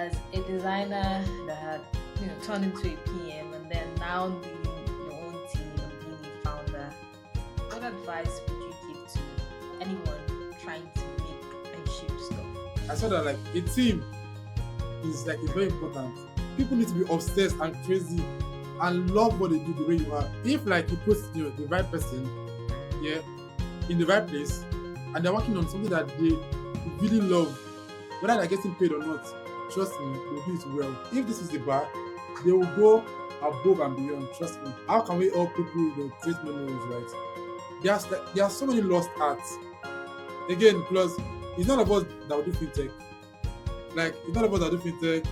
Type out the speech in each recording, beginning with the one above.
as a designer that had turned into a PM and then now leading your own team and being a founder, what advice would you give to anyone trying to make and ship stuff? I saw that like a team is like very important. People need to be obsessed and crazy and love what they do the way you are. If like you put the right person, yeah, in the right place, and they're working on something that they really love, whether they're getting paid or not, trust me, they'll do it well. If this is the bar, they will go above and beyond. Trust me. How can we all people create memories, right? There are so many lost arts. Again, plus it's none of us that will do fintech. Like it's none of us that do fintech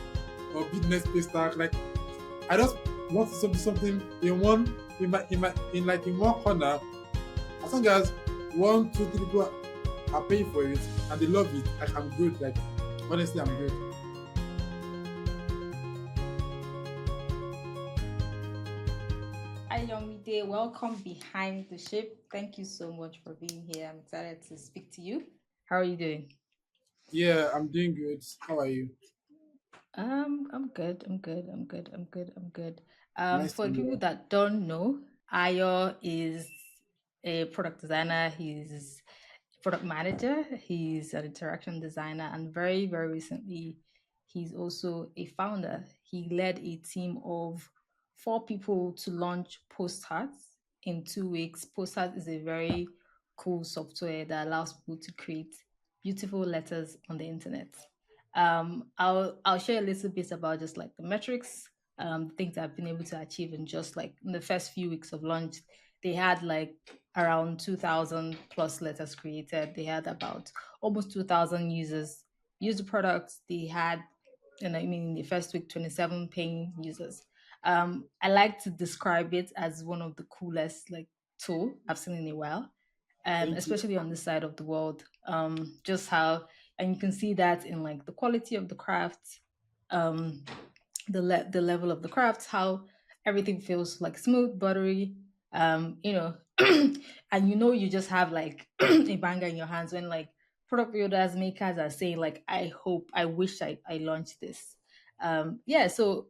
or business pay stack. Like I just want to do something in one corner. As long as one, two, three people are paying for it and they love it, like I'm good. Like honestly, I'm good. Ayomide, welcome behind the ship. Thank you so much for being here. I'm excited to speak to you. How are you doing? Yeah, I'm doing good. How are you? I'm good. I'm good. I'm good. I'm good. I'm good. Nice For to the people know. that don't know, Ayo is a product designer. He's product manager. He's an interaction designer, and very, very recently, he's also a founder. He led a team of 4 people to launch Posthearts in 2 weeks. Posthearts is a very cool software that allows people to create beautiful letters on the internet. I'll share a little bit about just like the metrics, things I've been able to achieve in just like in the first few weeks of launch. They had like around 2,000 plus letters created. They had about almost 2,000 users use the product. They had, in the first week, 27 paying users. I like to describe it as one of the coolest like tool I've seen in a while, Thank you. especially on this side of the world. Just how, and you can see that in like the quality of the craft, um, the level of the craft, how everything feels like smooth, buttery, and you just have like a banger in your hands when like product builders, makers are saying like, I wish I launched this. Yeah, so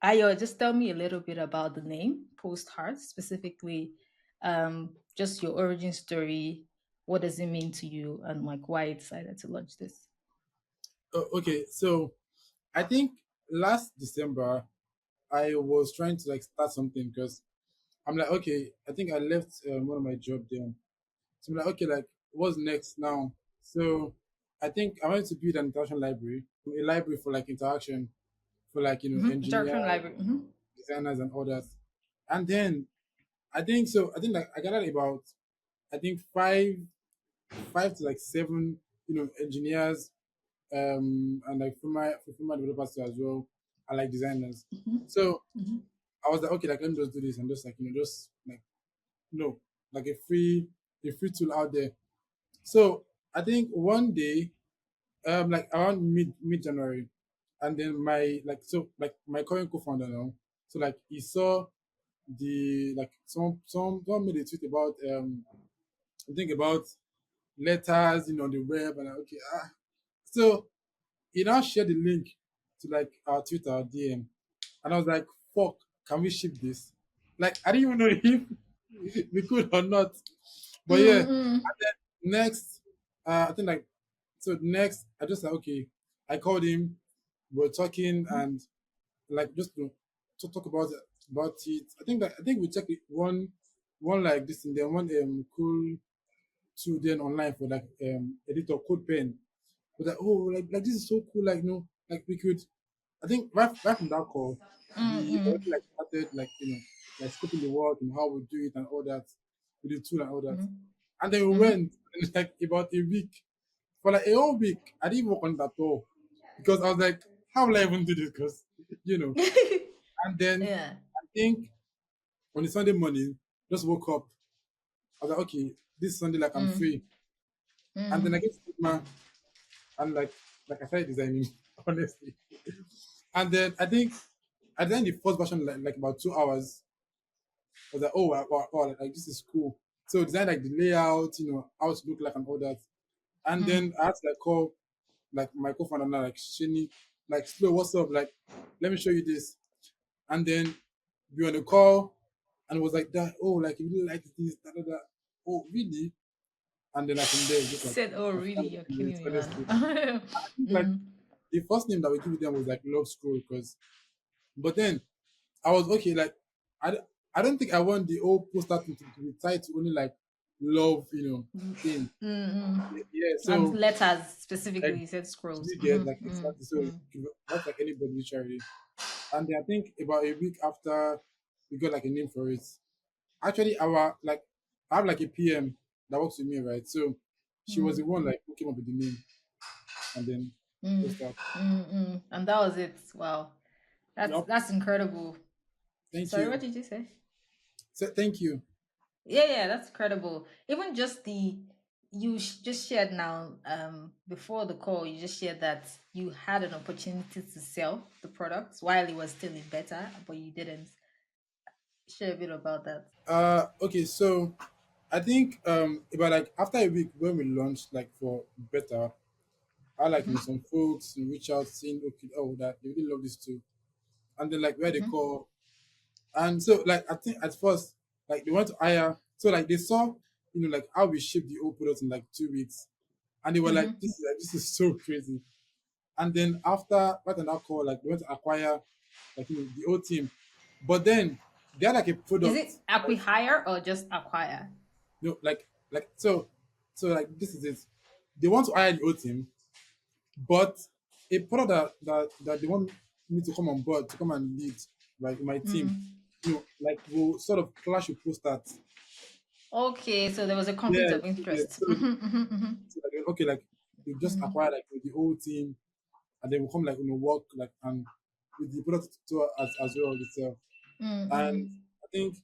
Ayo, just tell me a little bit about the name Post Heart, specifically, just your origin story. What does it mean to you, and like why you decided to launch this? Okay, so I think last December I was trying to like start something because I'm like, okay, I think I left one of my job there. So I'm like, okay, like what's next now? So I think I wanted to build an interaction library, a library for like interaction for like engineers, Interaction library. designers, and others. And then I think so. I think like I gathered about I think five to like seven engineers and like former developers too as well and like designers. Hmm. So Hmm. I was like, okay, like let me just do this and just like just like no like a free tool out there. So I think one day like around mid January, and then my like so like my current co-founder now, so like he saw the like someone made a tweet about I think about letters on the web and okay so he now shared the link to like our Twitter DM, and I was like, "Fuck, can we ship this?" Like I didn't even know if we could or not. But yeah, and Mm-hmm. then next, I think like so next, I just like okay, I called him, we are talking and like just to talk about it. I think we checked it one like this and then one cool tool then online for like editor code pen. But like oh like this is so cool like like we could I think right from that call, we already Mm-hmm. like started like like scoping the work and how we do it and all that with the tool and all that. And then we Mm-hmm. went and like about a week. For like a whole week, I didn't work on that at all. Because I was like, how will I even do this? Because you know. And then Yeah. I think on the Sunday morning, just woke up. I was like, okay, this Sunday like I'm Mm. free. And then I Mm. get to Sigma and like I started designing, honestly. And then I think I designed the first version like about 2 hours. I was like, oh wow, like this is cool. So design like the layout, how it look like and all that. And Mm. then I had to like call like my co-founder now, like Shani. like slow, what's up? Like, let me show you this. And then we on the call and it was like that, oh, like you really like this, da, da, da. Oh, really? And then like from there, it's just like Said, "Oh, I really? started You're working with it, killing me, honestly. man." I think like Mm. the first name that we give them was like Love Scroll because, but then I was okay. Like I, I don't think I want the old poster to be tied to only like love, thing. Mm-mm. Yeah, And so letters like specifically, you said scrolls. you get like Mm-hmm. exactly. So Mm-hmm. that's like anybody literally. And then I think about a week after we got like a name for it. Actually, our like I have like a PM that works with me, right? So she was the Mm, one like who came up with the name and then mm, post that. and that was it. Wow, Yup. that's incredible. Thank Sorry, what you. did you say? So thank you. Yeah, yeah, that's incredible. Even just the just shared now, before the call, you just shared that you had an opportunity to sell the products while it was still in beta, but you didn't. Share a bit about that. Okay, so I think about like after a week when we launched like for beta, I like Mm-hmm. some folks reach out saying okay, oh that they really love this too. And then like where they Mm-hmm. call and so like I think at first like they want to hire so like they saw like how we ship the old products in like 2 weeks and they were like Mm-hmm. this is so crazy. And then after right and that call, like they went to acquire like the old team. But then they had like a Is product it like acquire or just acquire? like so like this is it. They want to hire the old team, but a product that they want me to come on board to come and lead like my team, Mm. like will sort of clash with post that. Okay, so there was a conflict Yeah, of yeah. interest. So, Mm-hmm, mm-hmm, so like, okay, like you just mm-hmm. acquire like the whole team and then we'll come like work like and with the product to as well itself. And Mm-hmm. I think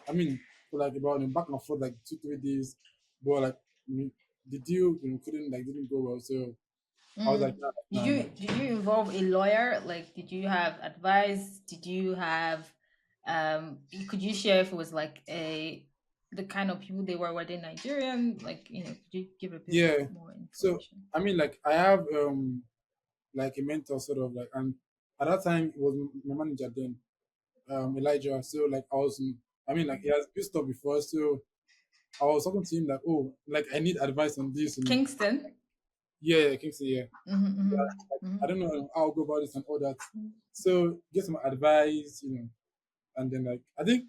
I mean for like about back and forth like 2 3 days, but like the deal couldn't like didn't go well. So I was like, Mm. nah, like Did you involve a lawyer? Like, did you have advice? Did you have could you share if it was like a the kind of people they were they Nigerian? Like, could you give a bit yeah. more So information? I mean like I have like a mentor sort of like and at that time it was my manager then, Elijah. So like I was I mean like he has built stuff before, so I was talking to him like, oh, like I need advice on this. Kingston? Yeah, yeah, Kingsley, yeah. Mm-hmm, Like, I mm-hmm, don't know how I'll go about this and all that. So get some advice, and then like I think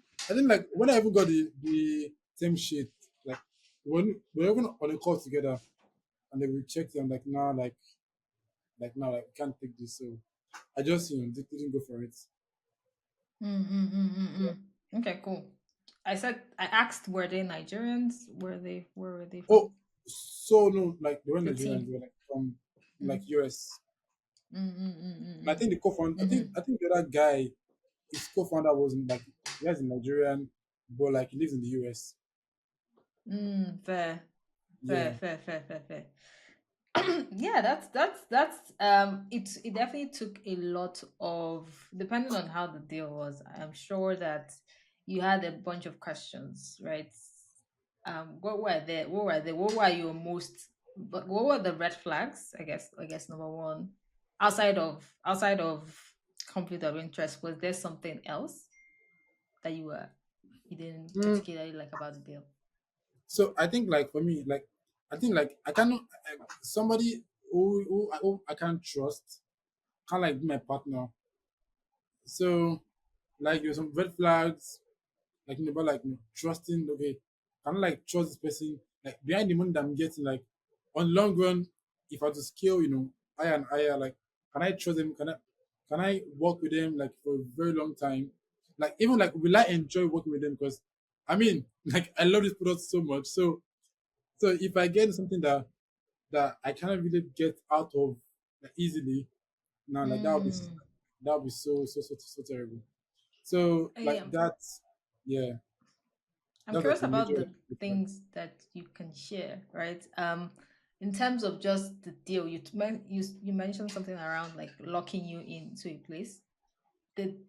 like when I even got the same shit, like when we're even on a call together and then we checked and like now like we can't take this. So I just didn't go for it. mm-hmm. Okay, cool. I asked, were they Nigerians? Where were they Oh, from? so no, like they were The Nigerians, they team. were like from like Mm-hmm. US. And I think the co-founder, Mm-hmm. I think the other guy, his co-founder was in like he has a Nigerian, but like he lives in the US. Fair, fair, Yeah. fair, fair, fair, fair. Yeah, that's it definitely took a lot of, depending on how the deal was, I'm sure that you had a bunch of questions, right? What were your most, but what were the red flags? I guess number one, outside of conflict of interest, was there something else that you didn't Mm, particularly like about the deal? so I think like for me, like I think like I cannot somebody who I can't trust can't like be my partner. So like there's some red flags, like about like trusting. Okay, can I like trust this person? Like behind the money that I'm getting, like on long run, if I have to scale, higher and higher, like can I trust them? Can I work with them like for a very long time? Like even like will I enjoy working with them? Because I mean, like I love this product so much. So if I get something that I cannot really get out of like, easily, now like Mm. that would be so terrible. So like Yeah. that, yeah, I'm that's like curious a major about the red flag. things that you can share, right? In terms of just the deal, you mentioned something around like locking you into a place.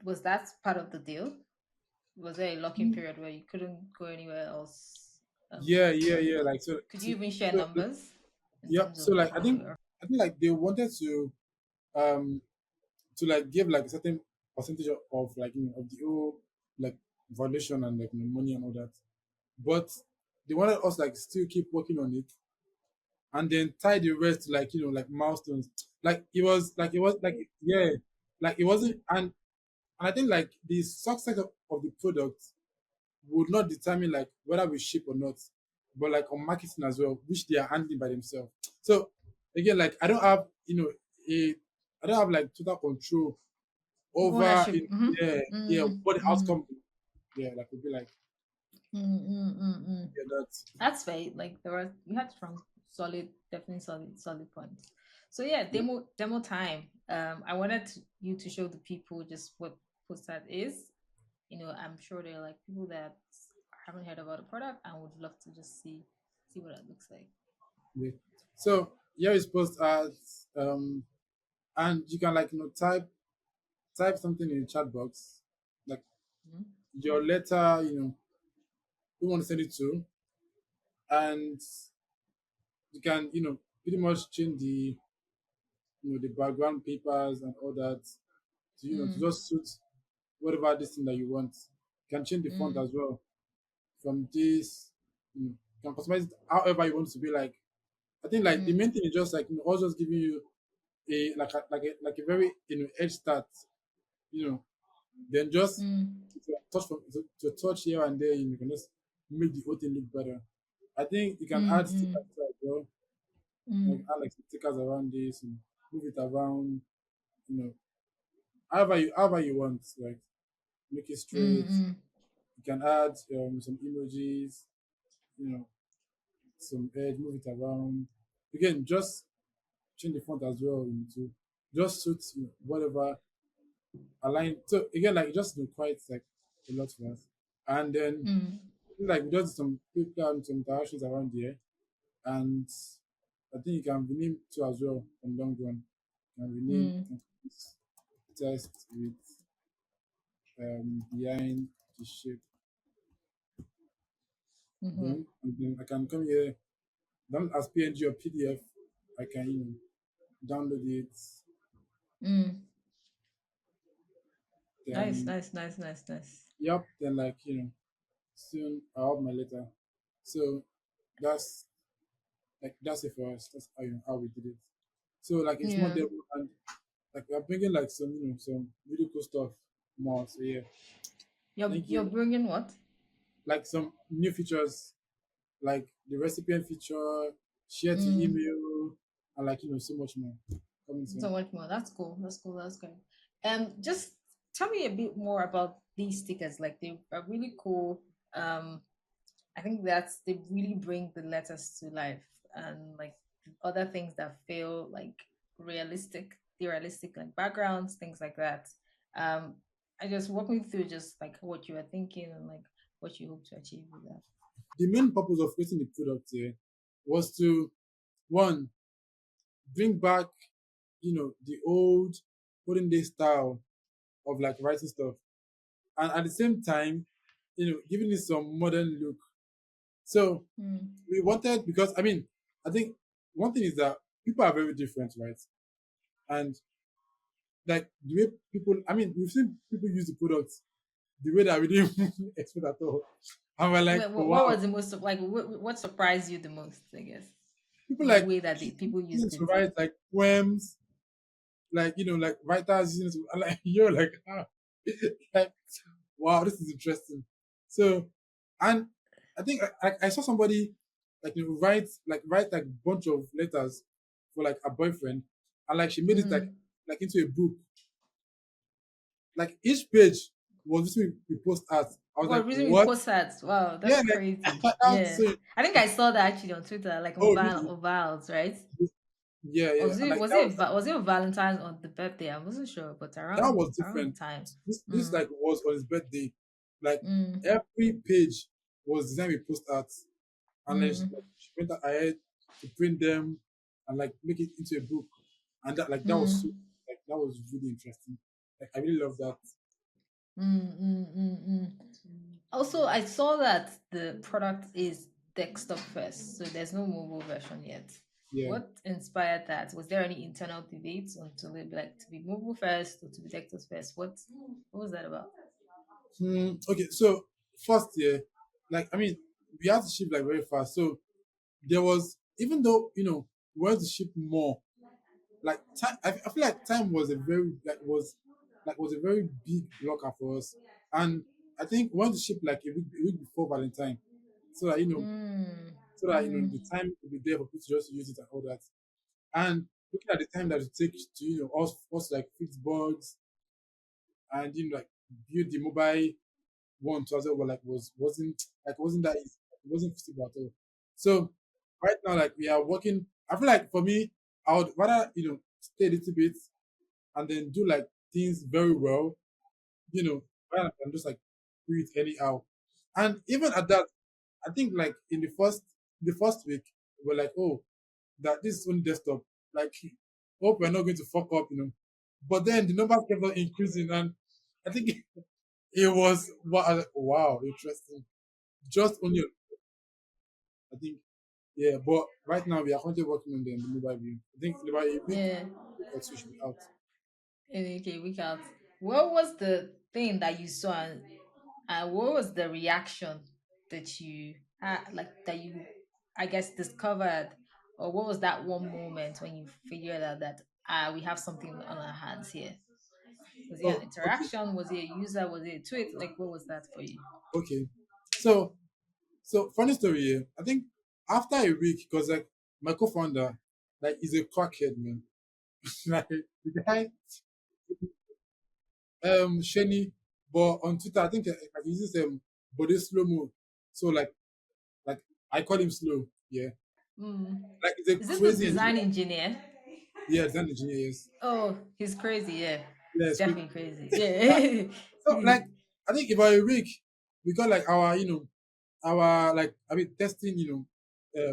Was that part of the deal? Was there a locking period where you couldn't go anywhere else? Yeah. Like, Like so, could you so, even share so numbers in yeah. terms So of like like what they were? I think like they wanted to. to like give like a certain percentage of like of the whole like valuation and like money and all that. But they wanted us like still keep working on it and then tie the rest to like like milestones. Like it was like yeah, like it wasn't and I think like the success of the product would not determine like whether we ship or not, but like on marketing as well, which they are handling by themselves. So again, like I don't have a I don't have like total control over Ownership. yeah, yeah, what the outcome yeah, like would be like Mm. yeah, that That's fair. Like there was, you had strong, solid, definitely solid points. So yeah, yeah, demo time. I wanted you to show the people just what Postcard is. I'm sure there are like people that haven't heard about the product and would love to just see what it looks like. yeah. So here is post as and you can like type something in the chat box, like Mhm. your letter, who want to send it to, and you can pretty much change the the background papers and all that to to Mm, just suit whatever this thing that you want. You can change the font mm, as well from this. You can customize it however you want it to be like. I think like the mm, main thing is just like also just giving you a like a very edge start. You know, then just mm, to touch here and there, you can just make the whole thing look better. I think you can mm, add stickers mm, as well. Like mm, add like some stickers around this and move it around. You know, however you want. Like make it straight. mm, You can add some emojis. You know, some edge, move it around. Again, just change the font as well. To just suit whatever align. So again, like just quite like a lot for us. And then mm, like we just some people and some interactions around here, and I think you can rename too as well on long run. You can rename mm, this test with behind the shape. mm, Then I can come here, down as PNG or PDF. I can download it. mm. Nice, Then nice, nice, nice, nice. yep. Then like soon I'll have my letter. So that's that's it for us. That's how we did it. So like it's more Yeah. demo and like we're bringing like some some really cool stuff more. So yeah, thank You're you. bringing what? Like some new features like the recipient feature, share to Mm. email, and like so much more coming So soon. much more. That's cool. That's cool. That's good. Just tell me a bit more about these stickers. Like they are really cool. I think that's they really bring the letters to life, and like other things that feel like the realistic like backgrounds, things like that. Um, I just walk me through just like what you were thinking and like what you hope to achieve with that. The main purpose of creating the product here was to one bring back the old olden day style of like writing stuff, and at the same time giving it some modern look. So Mm. we wanted because I think one thing is that people are very different, right? And like the way people, we've seen people use the product the way that we didn't expect at all, and we're like, oh, What wow. was the most like what surprised you the most? I guess People in the like way that people used using to it. write like poems, like like writers using it, like you're like, like wow, this is interesting. So, and I think I saw somebody like write like bunch of letters for like a boyfriend, and like she made it Mm. like into a book. Like each page was this we post art. I was Well, like, reason we what? post ads. Wow, Yeah, that's like crazy. that was Yeah. so. I think I saw that actually on Twitter, like Oh, really? on Vals, right? Yeah, Or yeah, and like that was was it Valentine's on the birthday? I wasn't sure, but that around was the different. time. This Mm, like was on his birthday. Like mm, every page was designed with post art, and she went ahead to print them and like make it into a book, and that was so mm, that was really interesting. Like I really love that. Also, I saw that the product is desktop first, so there's no mobile version yet. Yeah. What inspired that? Was there any internal debates on to be like to be mobile first or to be Texas first? What was that about? Okay, so first year, like I mean, we had to ship like very fast. So there was, even though we wanted to ship more, like time. I feel like time was a very was a very big blocker for us, and I think we wanted to ship like a week before Valentine, so that Mm, the mm, time will be there for people to just use it and all that. And looking at the time that it takes to us like fix bugs and like build the mobile one to as well, but like wasn't that easy. It wasn't feasible at all. So right now, like we are working. I feel like for me, I would rather stay a little bit and then do like things very well, rather than just like do it anyhow. And even at that, I think like in the first week, we're like, oh, that this is only desktop. Like, hope we're not going to fuck up, But then the numbers kept on increasing, and I think it was wow, interesting. Just only, I think, yeah. But right now we are currently working on the mobile view. I think in about a week yeah. or two should be out. Okay, week out. What was the thing that you saw, and what was the reaction that you like that you, I guess, discovered, or what was that one moment when you figured out that we have something on our hands here? Was it an Oh, okay, interaction? Was it a user? Was it a tweet? Like, what was that for you? okay. So, funny story here. I think after a week, because like my co-founder, like, is a crackhead, man. Like the guy, Sheni, but on Twitter, I think like he uses body slow mo. So like I call him slow. Yeah, Mm. like he's a Is it the crazy engineer. design engineer? Yeah, design engineer. Yes, Oh, he's crazy. Yeah, yeah, he's it's crazy. definitely crazy. Uh, Yeah. so like I think about a week, we got like our like I mean testing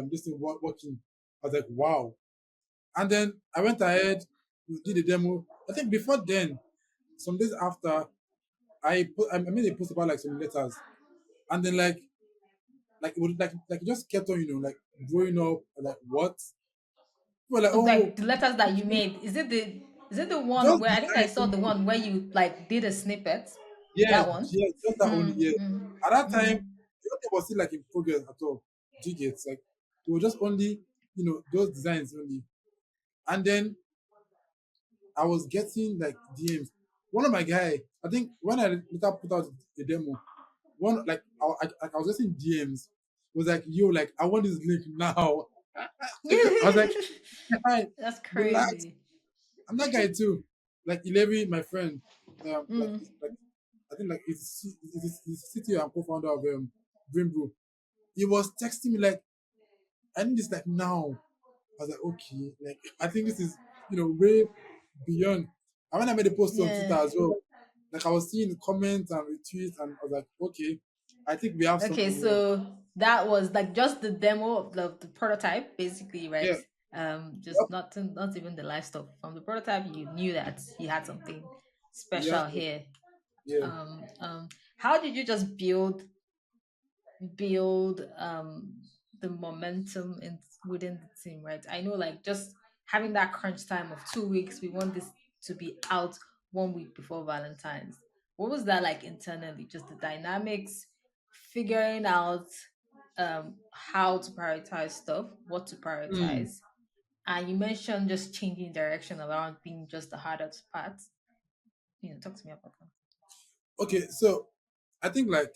this thing working. I was like wow, and then I went ahead, we did a demo. I think before then, some days after, I made a post about like some letters, and then like it would like it just kept on like growing up. Like what? People were like, Like oh, the letters that you made, is it the one just where I think I design saw the only. one where you like did a snippet? Yeah, That one. yeah, just that only. Mm, Yeah. mm, At that time, mm. it was still like in progress at all. Do you get like it was just only those designs only, and then I was getting like DMs. One of my guy, I think when I later put out the demo, one like I was getting DMs. Was like, yo, like I want this link now. I was like, hi, That's relax. crazy. I'm that guy too. Like 11, my friend, Mm. like I think like it's CTO and co-founder of Dream Brew. He was texting me like, I need this like now. I was like, okay, like I think this is way beyond. And when I made a post on Twitter Yeah. as well, like I was seeing comments and retweets, and I was like, okay, I think we have Okay, something here. so that was like just the demo of the prototype, basically, right? Yeah, Just yep, not even the live stuff. From the prototype, you knew that you had something yeah, special here. yeah. How did you just build the momentum within the team, right? I know, like, just having that crunch time of 2 weeks, we want this to be out 1 week before Valentine's. What was that like internally? Just the dynamics, figuring out how to prioritize stuff, what to Mm. prioritize. And you mentioned just changing direction around being just the hardest part. Talk to me about that. Okay, so I think like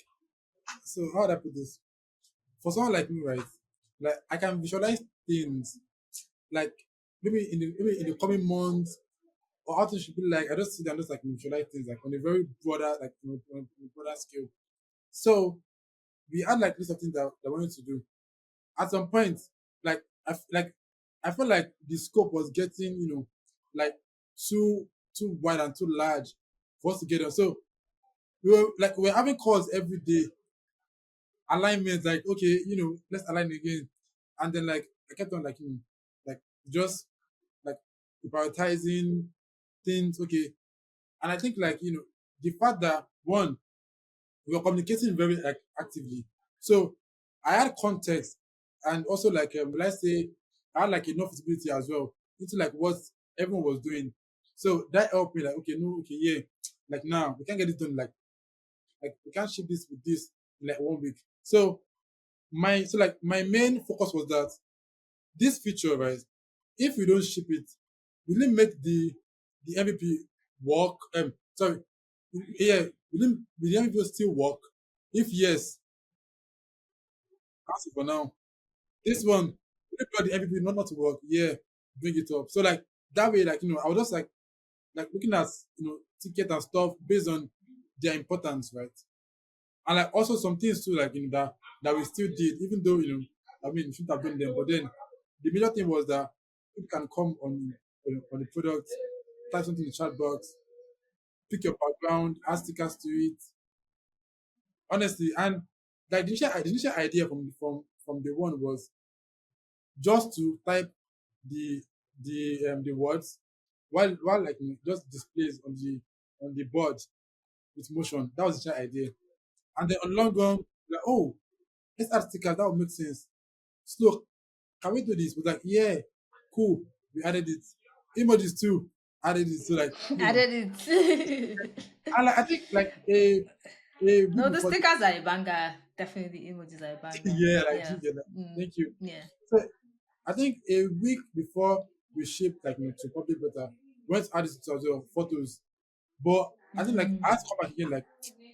how would I put this? For someone like me, right? Like I can visualize things like maybe in the coming months or how to should be like. I just sit down just like visualize things like on a very broader like on a broader scale. So we had like list of things that I wanted to do. At some point, like I felt like the scope was getting like too wide and too large for us to get on. So we were having calls every day, alignments like okay, let's align again, and then like I kept on like like just like prioritizing things. Okay, and I think like the fact that one we were communicating very like actively, so I had context, and also like let's say I had like enough visibility as well into like what everyone was doing. So that helped me like, okay, no, okay, yeah, like now we can't get this done like we can't ship this with this in like 1 week. So my main focus was that this feature, right? If we don't ship it, will it make the MVP work? Sorry, yeah, will the MVP still work? If yes, that's it for now. This one, will it the MVP not to work? Yeah, bring it up. So like that way, like I was just like looking at ticket and stuff based on their importance, right? And like also some things too, like that we still did, even though I mean we shouldn't have done them, but then the major thing was that people can come on the product, type something in the chat box, pick your background, add stickers to it, honestly. And like the initial idea from the one was just to type the the words while like just displays on the board with motion. That was the initial idea. And then on long run, like, oh, let's add stickers. That would make sense. Slow. Can we do this? But like, yeah, cool. We added it. Emojis too. Added it. So like, I did it. and like, I think like a week No, the before, stickers are a banger. Definitely, the emojis are a banger. yeah, like, Yeah. yeah, like, Mm, thank you. yeah. So I think a week before we shipped like to public beta, we went to add it to as well, photos. But I think like I had to come back again, like,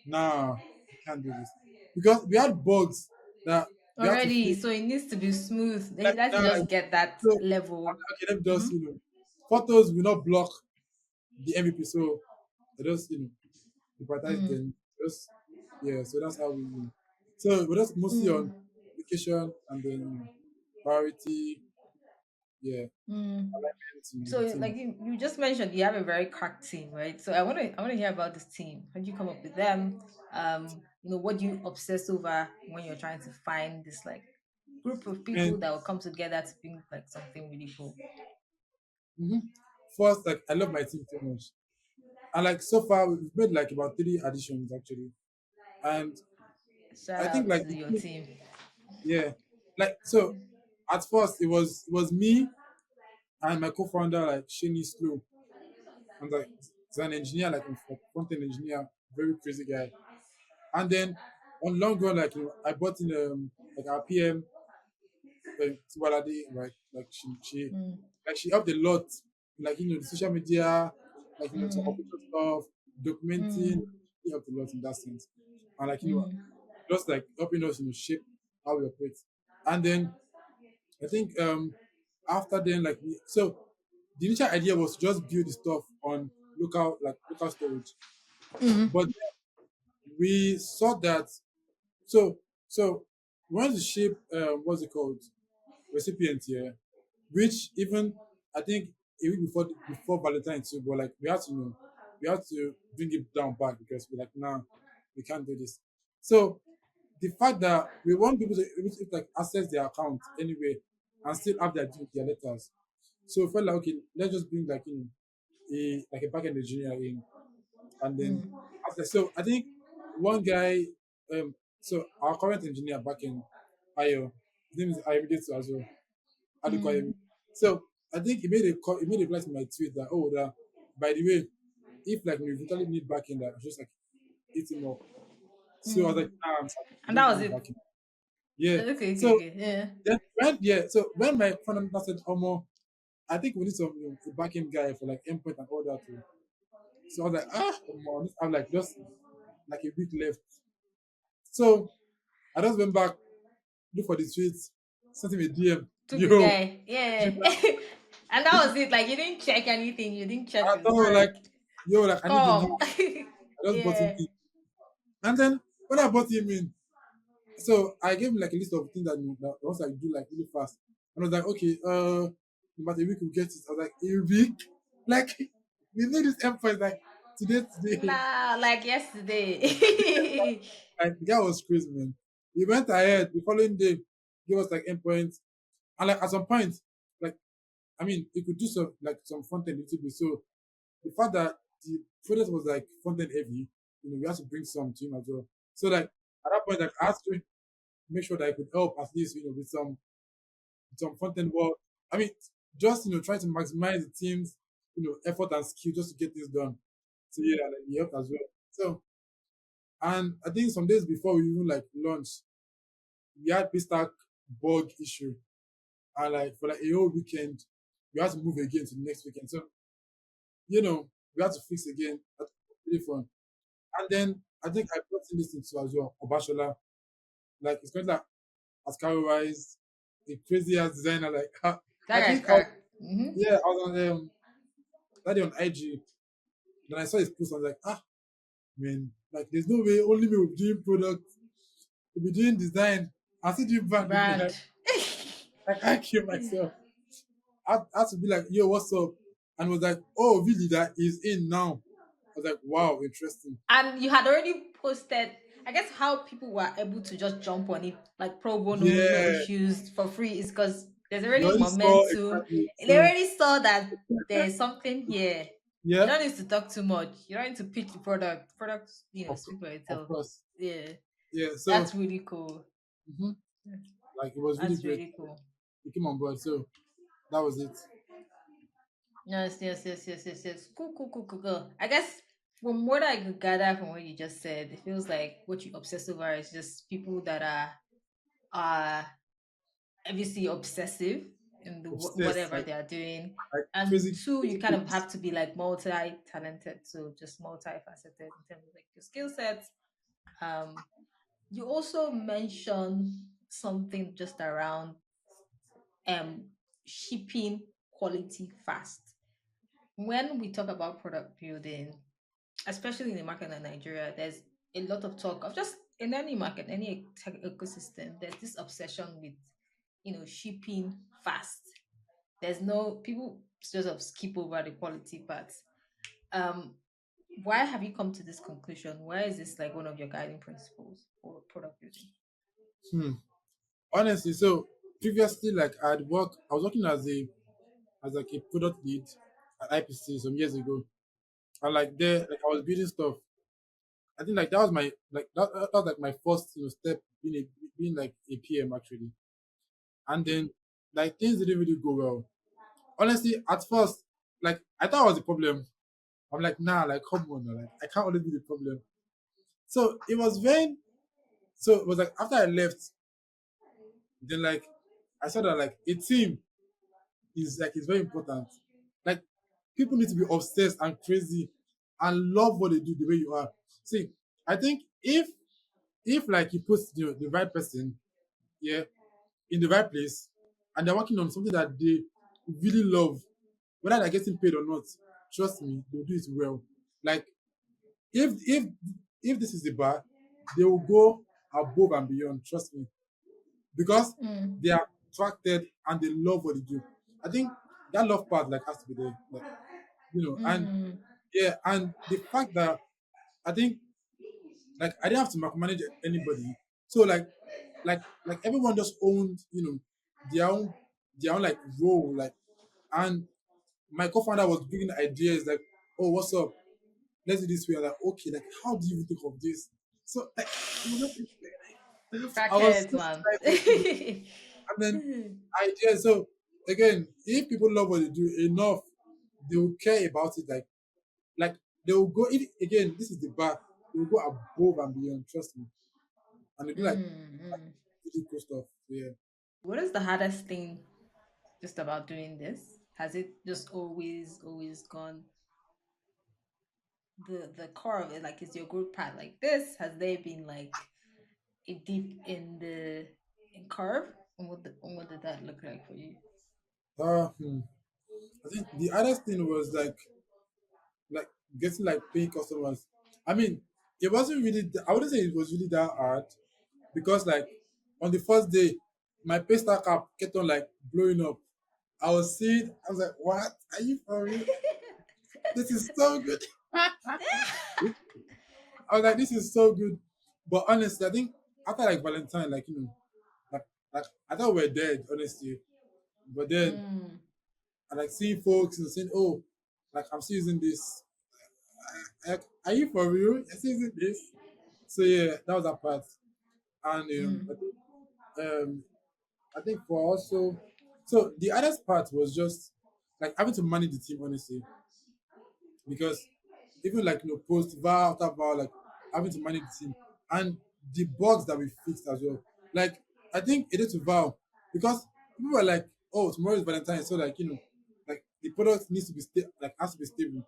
nah, we can't do this because we had bugs that we had to Already, fix. so it needs to be smooth. They Like like to now, just get that so level. okay, let me just Mm-hmm. photos will not block the MVP, so they just we prioritize Mm, them. Just yeah, so that's how we. So we're just mostly on mm, application and then priority, yeah, mm. alignment with So, the team. like you just mentioned, you have a very cracked team, right? So, I want to hear about this team. How did you come up with them? What do you obsess over when you're trying to find this like group of And people that will come together to bring like something really cool? mhm, first, like I love my team so much, and like so far we've made like about 3 additions actually, and Shout I think out like to the your team, team. yeah, like so at first it was me and my co-founder like Shani Slow. And like he's an engineer, like a front-end engineer, very crazy guy. And then on long run, like I bought in like our PM Tiwalade, right? Like Mm, she helped a lot, like the social media, like some mm, operation stuff, documenting. mm, She helped a lot in that sense, and like mm, just like helping us shape how we operate. And then I think after then like so the initial idea was to just build the stuff on local storage, but mm, we saw that so so we wanted to shape what's it called recipient here, which even I think a week before Valentine too, but like we had to bring it down back because we're like nah, we can't do this. So the fact that we want people to able to like access their account anyway and still have their letters. So we felt like okay, let's just bring like a backend engineer in and then mm, after so I think one guy so our current engineer back in Ayo, his name is Ayomide as well. How do you call him? mm, So I think he made a reply to my tweet that that by the way, if like we totally need backing that just like hit him up. So I was like, mm. I And don't that need was any it. backing. Yeah. Okay, okay, So okay. Yeah. then when my friend said I think we need some a backing guy for like endpoint and all that too. So I was like, I'm like just like a week left. So I just went back, look for the tweets, sent him a DM. Took the Yo, guy. you Yeah. know, And that was it. Like you didn't check anything. You didn't check I his thought work. like, yo, like I need the now. Come. I just bought him Yeah. in. And then when I bought him in, so I gave him like a list of things that once I do like really fast. And I was like, okay, in about a week we'll get it. I was like, a week? Like we need this endpoint like today. Nah, like yesterday. Like the guy was crazy, man. He went ahead the following day, gave us like endpoints. And like at some point, like I mean, he could do some front end a little bit. So the fact that the product was like front end heavy, we had to bring some to him as well. So like at that point, like I had to make sure that I could help at least, with some front end work. I mean, just trying to maximize the team's effort and skill just to get this done. So yeah, like he helped as well. So and I think some days before we even like launch, we had paystack bug issue, and like for like a whole weekend, we had to move again to the next weekend. So we had to fix again. That was really fun. And then I think I brought in this into as well, Obashola. Like it's kind of as categorized a crazy ass designer. Like I That guy's think crack. Mm-hmm. yeah, I was on that day on IG. Then I saw his post. I was like, man, like there's no way only me will be doing product, will be doing design. I still doing brand. Brand. Like I can't kill myself. I had to be like, yo, what's up? And was like, oh, really? That is in now. I was like, wow, interesting. And you had already posted, I guess how people were able to just jump on it, like pro bono, no Yeah, issues for free, is because there's you already already saw momentum. exactly. They So already saw that there's something here. You yeah, don't need to talk too much. You don't need to pitch the product. Products, of, speak for of itself. course. Yeah. Yeah, so That's really cool. mhm, like it was really That's great. really cool. He came on board, so that was it. Yes, yes, yes, yes, yes, yes. Cool, cool, cool, cool, cool. I guess from what I could gather from what you just said, it feels like what you obsess over is just people that are obviously obsessive in Obsessed, whatever they are doing, like and crazy, two, you crazy kind of focus. have to be like multi-talented, so just multifaceted in terms of like your skill sets. Um, you also mentioned something just around um shipping quality fast. When we talk about product building, especially in the market like Nigeria, there's a lot of talk of just in any market, any tech ecosystem, there's this obsession with, shipping fast. There's no people sort of skip over the quality part. Um, why have you come to this conclusion? Why is this like one of your guiding principles for product building? Hmm. Honestly, so previously, like I was working as like a product lead at IPC some years ago, and like there, like I was building stuff. I think like that was my like that was like my first step being like a PM actually, and then like things didn't really go well. Honestly, at first, like I thought I was the problem. I'm like, nah, like come on, like I can't always be the problem. So it was when so it was like after I left, then like I saw that like a team is very important. Like people need to be obsessed and crazy and love what they do the way you are. See, I think if like you put the right person, yeah, in the right place and they're working on something that they really love, whether they're getting paid or not, trust me, they'll do it well. Like if this is the bar, they will go above and beyond, trust me. Because Mm, they are attracted and they love what they do. I think that love part like has to be there. Like, and mm, yeah, and the fact that I think like I didn't have to micromanage anybody. So like everyone just owned, their own their own like role. Like and my co-founder was bringing ideas like, oh, what's up? Let's do this way. I'm like, okay, like how do you even think of this? So like it was just I was crackheads, so man. excited, and then ideas. So again, if people love what they do enough, they will care about it. Like they will go. If, again, this is the bar. They will go above and beyond. Trust me, and they do Mm, like mm. really cool stuff. Yeah. What is the hardest thing just about doing this? Has it just always gone the core of it? Like, is your growth path like this? Has there been like a dip in the in curve? And what did that look like for you? Hmm. I think the other thing was like getting like paying customers. I mean, it wasn't really. I wouldn't say it was really that hard because like on the first day, my paystack app kept on like blowing up. I was seeing. I was like, "What? Are you for real? This is so good." I was like, "This is so good." But honestly, I think after like Valentine, like like I thought we were dead, honestly. But then Mm, I like seeing folks and saying, "Oh, like I'm still using this. Like, are you for real? You're still using this?" So yeah, that was that part. And mm, um, I think for also So the hardest part was just like having to manage the team honestly, because even like post VAR after VAR, like having to manage the team and the bugs that we fixed as well. Like I think it is to VAR because people were like, "Oh, tomorrow is Valentine," so like like the product needs to be like has to be stable.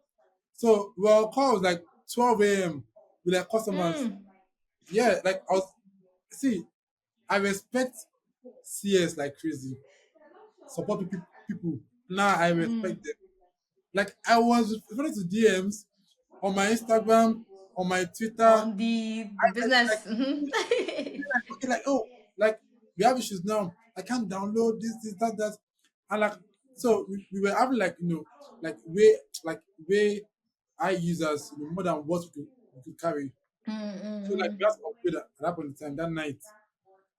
So well, call was like 12 a.m. with like customers. Mm, Yeah, like I was see, I respect CS like crazy. Support people. Now I respect mm. them. Like I was responding to DMs on my Instagram, on my Twitter. On the Like business. okay, like oh, like we have issues now. I can't download this, that, and like so we were having like like way high users, more than what we could carry. So like we had to upgrade at that point in time that night,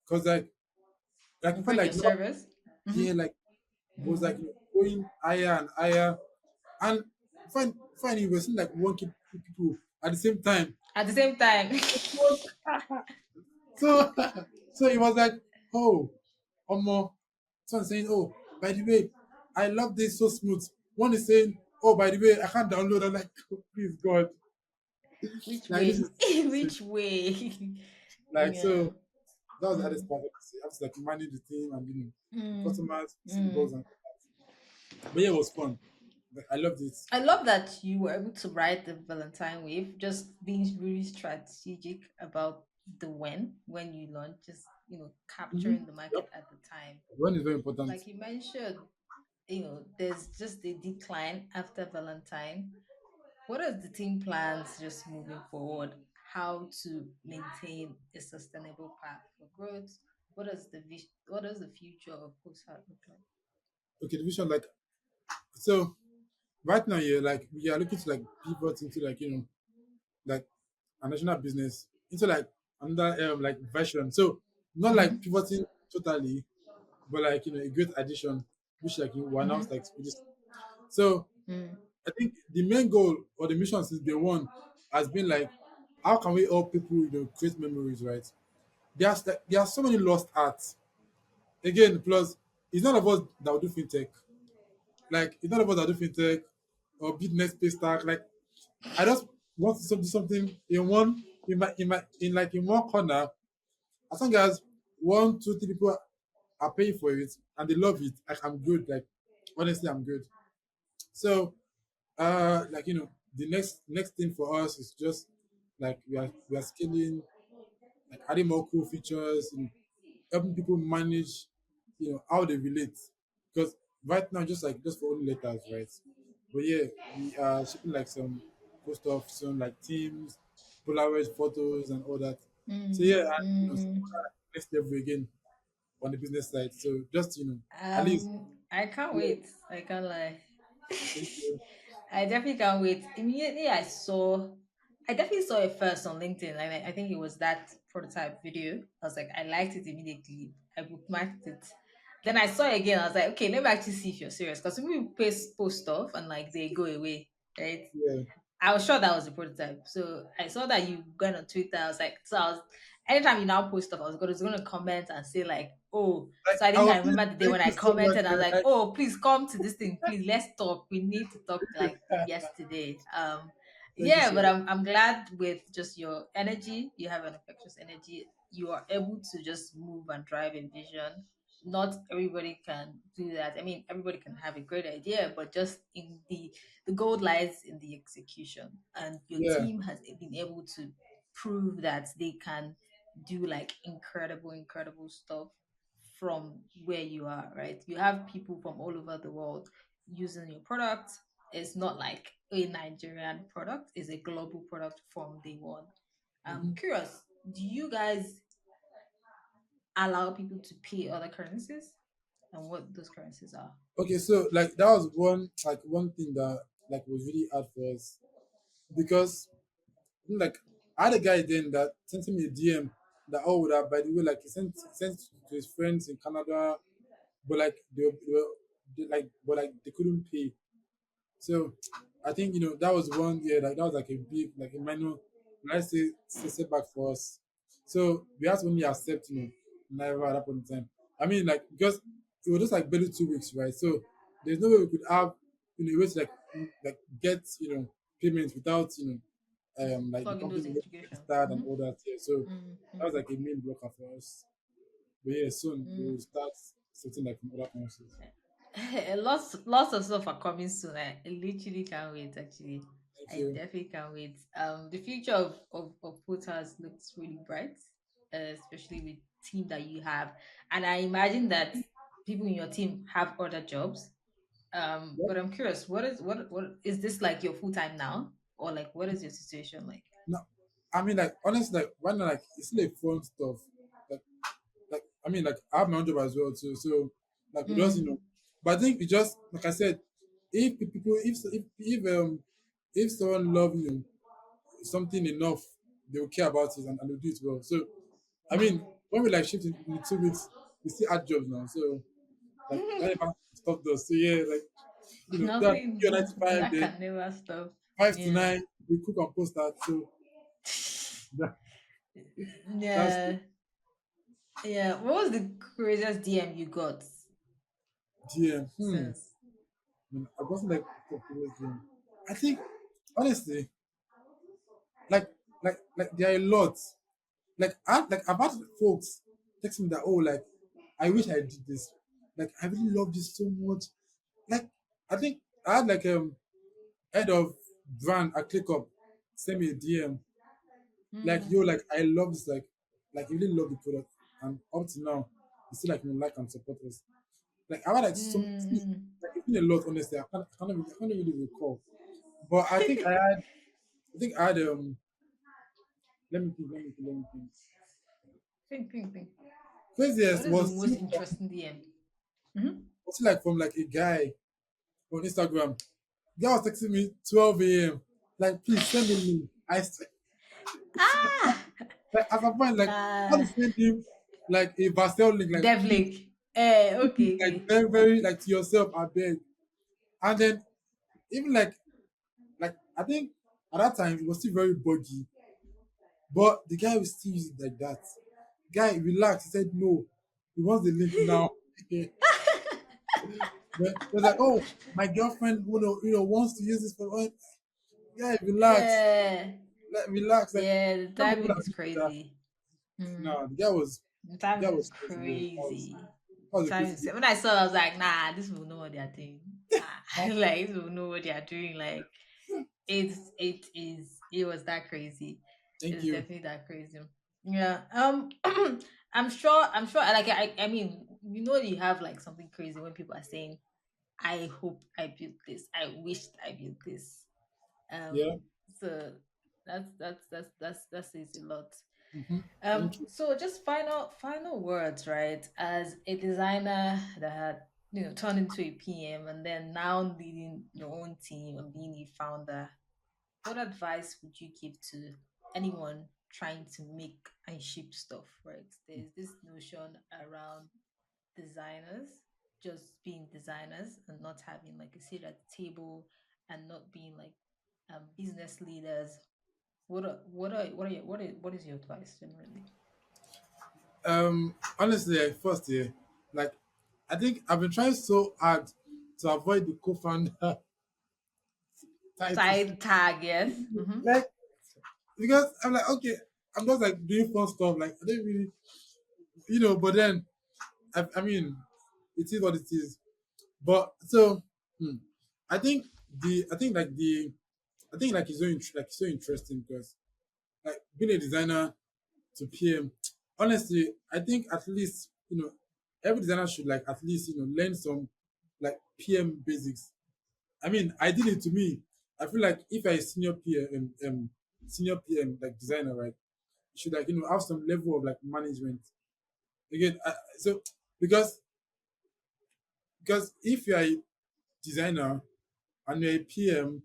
cause like we felt Upgrade your like no, service. yeah, Mm-hmm. like was like Mm. going higher and higher, and finally we were seeing like one people at the same time. At the same time. So so it was like, oh, more. Someone saying, oh, by the way, I love this so smooth. One is saying, oh, by the way, I can't download. I'm like, oh, please God, Which like this way? is Which way? like Yeah. so. That was the hardest Mm. part. I have to like manage the team and Mm. customers, seeing bugs Mm. and. But yeah, it was fun. Like, I loved it. I love that you were able to ride the Valentine wave, just being really strategic about the when you launch, just capturing the Yep. market at the time. One is very important. Like you mentioned, there's just a decline after Valentine. What are the team plans just moving forward? How to maintain a sustainable path for growth? What does the future of Postheart look like? Okay, the vision like so right now, yeah, like we are looking to like pivot into like like a national business into like another like version. So not like Mm-hmm. pivoting totally, but like a great addition, which like we announced Mm-hmm. like really. So Mm. I think the main goal or the mission since day one has been like how can we help people create memories, right? There are so many lost arts. Again, plus it's none of us that will do fintech. Like it's none of us that do fintech or business pay stack. Like I just want to do something in one in one corner. As long as one, two, three people are paying for it and they love it, like I'm good. Like honestly, I'm good. So like the next thing for us is just like we are scaling, like adding more cool features, helping people manage, how they relate. Because right now, just for only letters, right? But yeah, we are shipping like some cool stuff, some like teams, Polaroid photos, and all that. So Mm. yeah, and some Mm. other next level again on the business side. So just at least I can't yeah, wait. I can't lie. thank you. I definitely can't wait. Immediately I definitely saw it first on LinkedIn. And I think it was that prototype video. I was like, I liked it immediately. I bookmarked it. Then I saw it again. I was like, okay, let me actually see if you're serious. Because people post stuff and like they go away, right? Yeah, I was sure that was the prototype. So I saw that you went on Twitter. I was like, anytime you now post stuff, I was going to comment and say like, oh, like so I I think was I saying, remember the day thank when I you so much. commented. I was like, oh, please come to this thing, please let's talk. We need to talk like yesterday. Thank you Yeah, so but much. I'm glad with just your energy. You have an infectious energy. You are able to just move and drive a vision. Not everybody can do that. I mean, everybody can have a great idea, but just in the gold lies in the execution, and your Yeah. team has been able to prove that they can do like incredible stuff from where you are, right? You have people from all over the world using your product. It's not like a Nigerian product, it's a global product from day one. I'm Mhm. curious, do you guys allow people to pay other currencies and what those currencies are? Okay, so like that was one thing that like was really hard for us because like I had a guy then that sent me a DM that that by the way like he sent to his friends in Canada, but like they couldn't pay. So I think that was one year like that was like a big like a minor, let's say setback for us. So we had to only accept never at that point in time. I mean like because it was just like barely 2 weeks, right? So there's no way we could have a way to like get payments without like the Plug in company those being integrations. registered and all that. Yeah, so that was Mm-hmm. like a main blocker for us. But yeah, soon we will Mm. start setting like from other countries. Lots of stuff are coming soon. I literally can't wait. Actually, Thank I you. definitely can't wait. The future of Posthearts looks really bright, especially with team that you have. And I imagine that people in your team have other jobs. Yep. But I'm curious, what is this like your full time now, or like what is your situation like? No, I mean like honestly like right now like it's still a fun stuff. Like I mean like I have my own job as well too. So like we just Mm, but I think it just like I said, if people if someone love something enough, they will care about it and they'll do it well. So I mean when we like shift in 2 weeks, we still add jobs now. So like that never stopped us. So yeah, like that you're nothing 9 to 5, that then can never stop. five to Yeah. nine we cook and post that. So that, that's Yeah. Yeah. What was the craziest DM you got GM. since? I wasn't like popular GM. I think honestly, like there are a lot. Like I've had folks text me that like I wish I did this. Like I really love this so much. Like I think I had like head of brand at ClickUp send me a DM like yo Mm, like I love this like you really love the product and up to now you still like and support us. Like I've had like some see, mm. like it's been a lot honestly. I can't really recall. But I had let me think. Think. What Craziest is the most interesting DM? Mm-hmm. was still like from like a guy on Instagram. Guy was texting me 12 a.m. Like please send me link. Ah, Like at some point like I uh, want to send him like a Vastel link like please Devlink. like Okay. very like to yourself I beg. And then even like I think at that time it was still very buggy, but the guy will still use it like that. Guy relax. He said no. He wants the link now. But he was like, oh, my girlfriend wants to use this for one. Guy, relax. Yeah. Relax. Like Yeah, the some people timing are is better. crazy. Mm. No, The the guy timing is was crazy, bro. crazy. That The was a timing crazy is, day. when I saw it, I was like, nah, this will know what they are doing. Like this will know what they are doing. Like it was that crazy. It Thank was you. definitely that crazy. Yeah. I'm sure like I mean, you have like something crazy when people are saying, I hope I built this. I wished I built this. Yeah. So that says a lot. Thank you. So just final words, right? As a designer that had turned into a PM and then now leading your own team and being a founder, what advice would you give to anyone trying to make and ship stuff, right? There's this notion around designers just being designers and not having like a seat at the table and not being like business leaders. What is your advice generally? Honestly, like first yeah, like I think I've been trying so hard to avoid the co-founder title. Side tag, yes. Mm-hmm. Like because I'm like, okay, I'm just like doing fun stuff. Like I don't really but then I mean it is what it is. But so I think I think like it's so interesting because like being a designer to PM, honestly, I think at least every designer should like at least learn some like PM basics. I mean, ideally to me, I feel like if I senior PM like designer, right, you should like have some level of like management. Again, so because if you're a designer and you're a PM,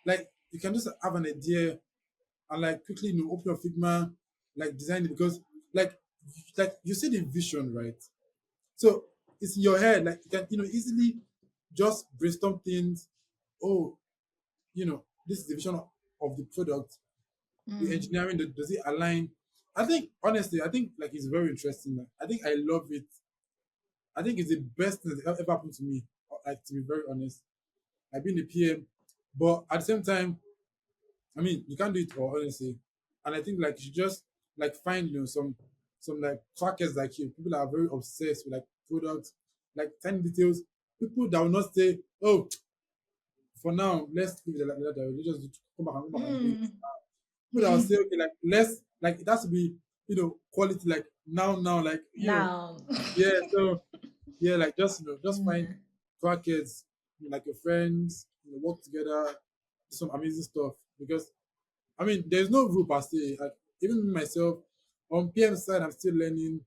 like you can just have an idea and like quickly open your Figma, like design it because like you see the vision, right? So it's in your head, like you can easily just brainstorm things. Oh, this is the vision of the product. The Mm. engineering does it align? I think honestly, I think like it's very interesting. Like, I think I love it. I think it's the best thing that ever happened to me. Like to be very honest, I've been a PM, but at the same time, I mean, you can't do it all honestly. And I think like you should just like find some like crackers like you, people that are very obsessed with like products, like tiny details. People that will not say, "Oh, for now, let's leave it like that. Let's just come back and do it." Mm. People that will say, "Okay, like let's like it has to be quality like now like Now. yeah." So yeah, like just just find Mm. crackers like your friends, work together, do some amazing stuff because I mean, there's no rule per se. Like, even me myself, on PM side, I'm still learning,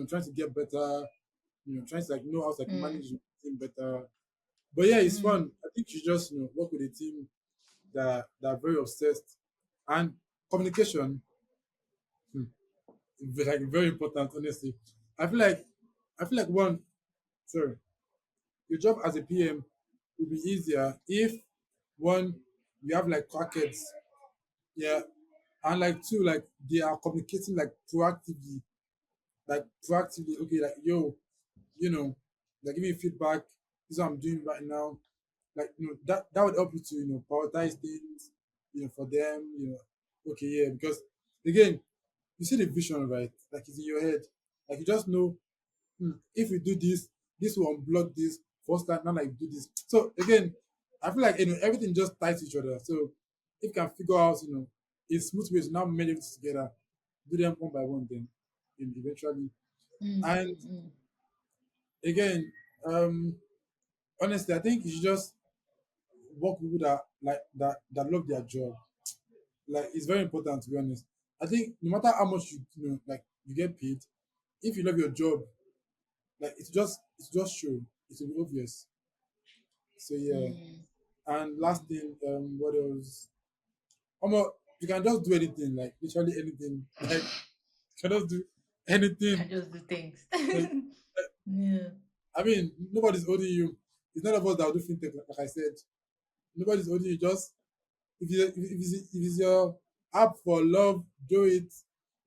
trying to get better, trying to like know how to like Mm. manage the team better. But yeah, it's Mm. fun. I think you just work with a team that are very obsessed, and communication, hmm, like very important. Honestly, I feel like one, sorry, your job as a PM will be easier if one you have like crackheads, yeah, and like two, like they are communicating like proactively, okay, like yo, like give me feedback. This is what I'm doing right now. Like that would help you to prioritize things, for them. Okay, yeah, because again, you see the vision, right? Like it's in your head. Like you just know, if we do this, this will unblock this. First time, now like do this. So again, I feel like everything just ties to each other. So if you can figure out, a smooth way to now merge it together, do them one by one, then eventually. Mm. And Mm. again, honestly, I think you should just work with people that like that love their job. Like it's very important to be honest. I think no matter how much like you get paid, if you love your job, like it's just show. It will be obvious. So yeah. Mm. And last Mm. thing, what else? You can just do anything, like literally anything. Like you can just do Can anything. just do things. Like, Yeah. I mean, nobody's holding you. It's none of us that will do fintech, like I said. Nobody's holding you. Just if it's your app for love, do it.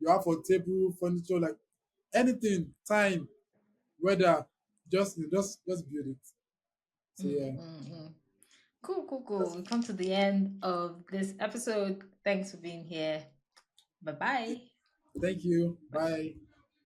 Your app for table, furniture, like anything, time, weather, just build it. So Mm. yeah. Mm. Mm. Cool, cool, cool. That's, We come to the end of this episode. Thanks for being here. Bye bye. thank you. Bye.